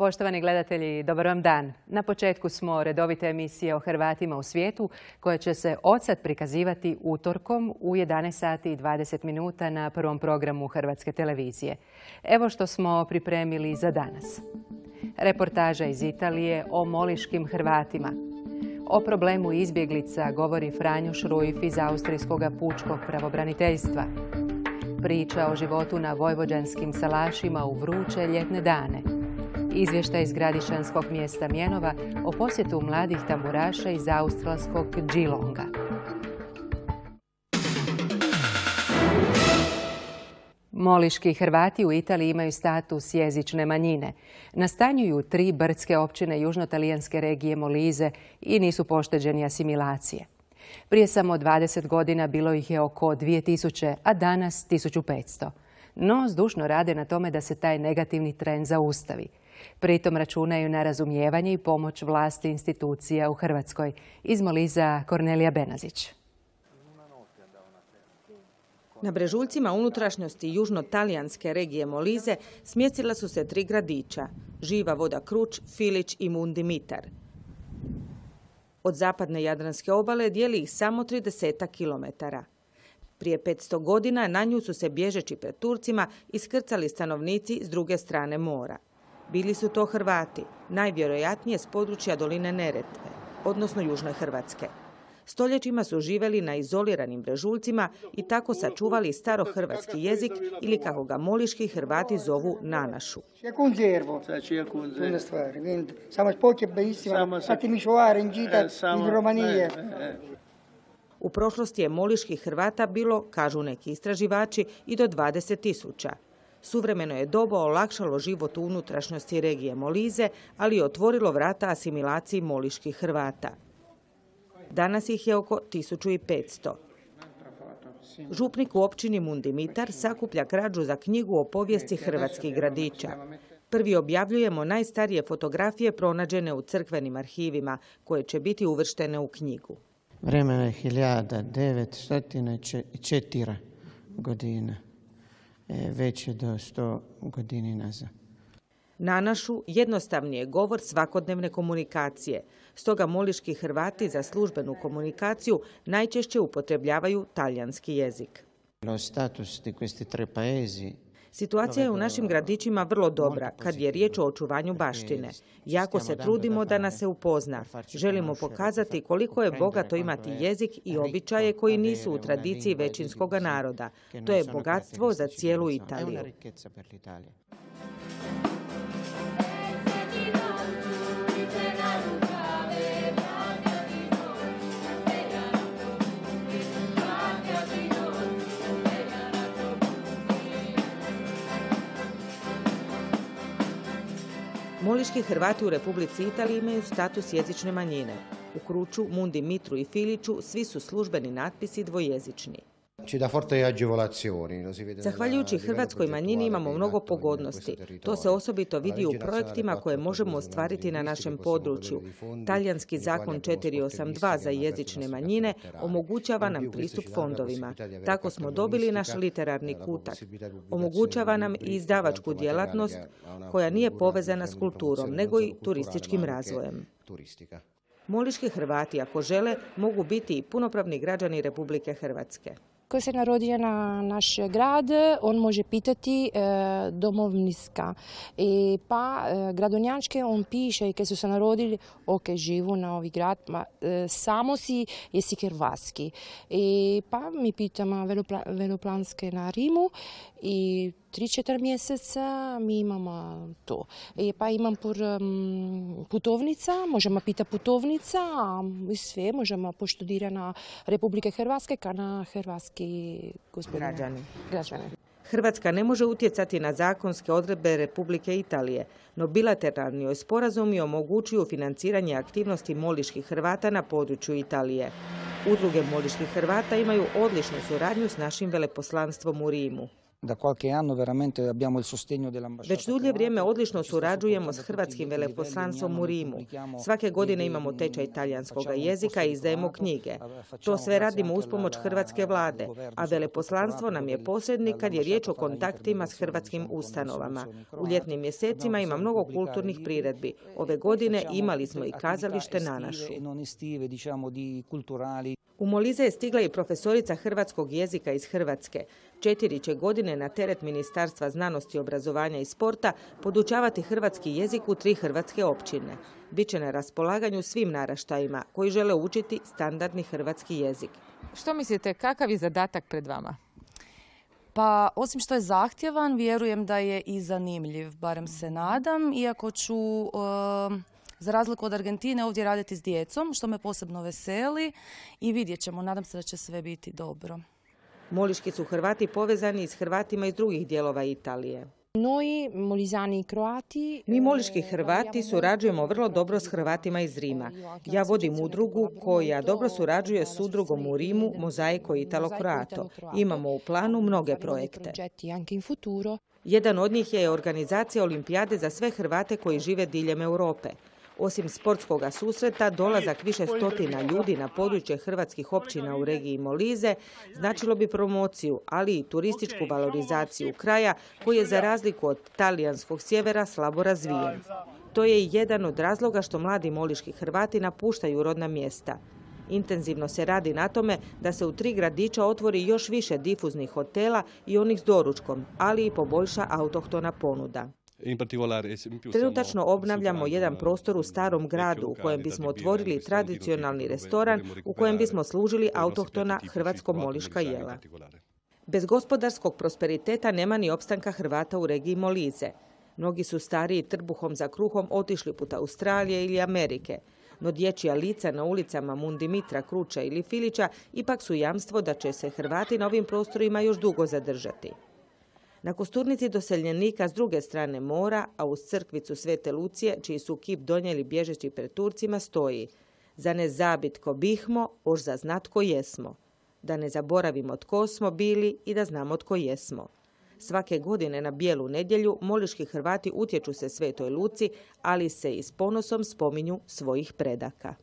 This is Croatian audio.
Poštovani gledatelji, dobar vam dan. Na početku smo redovite emisije o Hrvatima u svijetu koje će se odsad prikazivati utorkom u 11 sati i 20 minuta na prvom programu Hrvatske televizije. Evo što smo pripremili za danas. Reportaža iz Italije o moliškim Hrvatima. O problemu izbjeglica govori Franjo Šrujf iz Austrijskog pučkog pravobraniteljstva. Priča o životu na vojvođanskim salašima u vruće ljetne dane. Izvještaj iz gradišanskog mjesta Mjenova o posjetu mladih tamburaša iz australskog Geelonga. Moliški Hrvati u Italiji imaju status jezične manjine. Nastanjuju 3 brdske općine južnotalijanske regije Molise i nisu pošteđeni asimilacije. Prije samo 20 godina bilo ih je oko 2000, a danas 1500. No, zdušno rade na tome da se taj negativni trend zaustavi. Pritom računaju na razumijevanje i pomoć vlasti institucija u Hrvatskoj. Iz Moliza Kornelija Benazić. Na brežuljcima unutrašnjosti južno-talijanske regije Molise smjestila su se 3 gradića: Živa voda Kruč, Filić i Mundimitar. Od zapadne Jadranske obale dijeli ih samo 30 kilometara. Prije 500 godina na nju su se bježeći pred Turcima iskrcali stanovnici s druge strane mora. Bili su to Hrvati, najvjerojatnije s područja doline Neretve, odnosno južne Hrvatske. Stoljećima su živjeli na izoliranim brežuljcima i tako sačuvali starohrvatski jezik ili kako ga moliški Hrvati zovu nanašu. U prošlosti je moliških Hrvata bilo, kažu neki istraživači, i do 20.000. Suvremeno je doba olakšalo život u unutrašnjosti regije Molise, ali je otvorilo vrata asimilaciji moliških Hrvata. Danas ih je oko 1500. Župnik u općini Mundimitar sakuplja građu za knjigu o povijesti hrvatskih gradića. Prvi objavljujemo najstarije fotografije pronađene u crkvenim arhivima, koje će biti uvrštene u knjigu. Vremena je 1904 godine. Već je do 100 godini nazad. Nanašu jednostavni je govor svakodnevne komunikacije. Stoga moliški Hrvati za službenu komunikaciju najčešće upotrebljavaju talijanski jezik. Situacija je u našim gradićima vrlo dobra kad je riječ o očuvanju baštine. Jako se trudimo da nas se upozna. Želimo pokazati koliko je bogato imati jezik i običaje koji nisu u tradiciji većinskog naroda. To je bogatstvo za cijelu Italiju. Moliški Hrvati u Republici Italiji imaju status jezične manjine. U Kruču, Mundimitru i Filiću svi su službeni natpisi dvojezični. Zahvaljujući hrvatskoj manjini imamo mnogo pogodnosti. To se osobito vidi u projektima koje možemo ostvariti na našem području. Talijanski zakon 482 za jezične manjine omogućava nam pristup fondovima. Tako smo dobili naš literarni kutak. Omogućava nam i izdavačku djelatnost koja nije povezana s kulturom, nego i turističkim razvojem. Moliški Hrvati, ako žele, mogu biti i punopravni građani Republike Hrvatske. Ko se narodio na naš grad, on može pitati domovniska. Pa gradonjančke on piše, kad su se narodili, ok, živu na ovi grad, samo si jesi hrvatski. Pa mi pitamo veloplanske na Rimu i 3-4 mjeseca mi imamo to. Pa imam putovnica, možemo pitati putovnica, i sve možemo poštudirati na Republike Hrvatske kao na hrvatski građani. Hrvatska ne može utjecati na zakonske odredbe Republike Italije, no bilateralni joj sporazumi omogućuju financiranje aktivnosti moliških Hrvata na području Italije. Udruge moliških Hrvata imaju odličnu suradnju s našim veleposlanstvom u Rimu. Već dulje vrijeme odlično surađujemo s hrvatskim veleposlanstvom u Rimu. Svake godine imamo tečaj talijanskog jezika i izdajemo knjige. To sve radimo uz pomoć hrvatske vlade, a veleposlanstvo nam je posrednik kad je riječ o kontaktima s hrvatskim ustanovama. U ljetnim mjesecima ima mnogo kulturnih priredbi. Ove godine imali smo i kazalište na našu. U Molise je stigla i profesorica hrvatskog jezika iz Hrvatske. 4 će godine na teret Ministarstva znanosti, obrazovanja i sporta podučavati hrvatski jezik u 3 hrvatske općine. Biće na raspolaganju svim naraštajima koji žele učiti standardni hrvatski jezik. Što mislite, kakav je zadatak pred vama? Pa, osim što je zahtjevan, vjerujem da je i zanimljiv, barem se nadam, iako ću, za razliku od Argentine, ovdje raditi s djecom, što me posebno veseli i vidjet ćemo, nadam se da će sve biti dobro. Moliški su Hrvati povezani s Hrvatima iz drugih dijelova Italije. Mi moliški Hrvati surađujemo vrlo dobro s Hrvatima iz Rima. Ja vodim udrugu koja dobro surađuje s udrugom u Rimu Mosaico Italo Croato. Imamo u planu mnoge projekte. Jedan od njih je organizacija olimpijade za sve Hrvate koji žive diljem Europe. Osim sportskog susreta, dolazak više stotina ljudi na područje hrvatskih općina u regiji Molise značilo bi promociju, ali i turističku valorizaciju kraja koji je za razliku od talijanskog sjevera slabo razvijen. To je i jedan od razloga što mladi moliški Hrvati napuštaju rodna mjesta. Intenzivno se radi na tome da se u 3 gradića otvori još više difuznih hotela i onih s doručkom, ali i poboljša autohtona ponuda. Trenutačno obnavljamo jedan prostor u starom gradu u kojem bismo otvorili tradicionalni restoran u kojem bismo služili autohtona hrvatsko-moliška jela. Bez gospodarskog prosperiteta nema ni opstanka Hrvata u regiji Molise. Mnogi su stariji trbuhom za kruhom otišli put Australije ili Amerike, no dječja lica na ulicama Mundimitra, Kruča ili Filića ipak su jamstvo da će se Hrvati na ovim prostorima još dugo zadržati. Na kosturnici doseljenika s druge strane mora, a uz crkvicu Svete Lucije, čiji su kip donijeli bježeći pred Turcima, stoji: za ne zabit ko bihmo, ož za znat ko jesmo. Da ne zaboravimo tko smo bili i da znamo tko jesmo. Svake godine na Bijelu nedjelju moliški Hrvati utječu se Svetoj Luci, ali se i s ponosom spominju svojih predaka.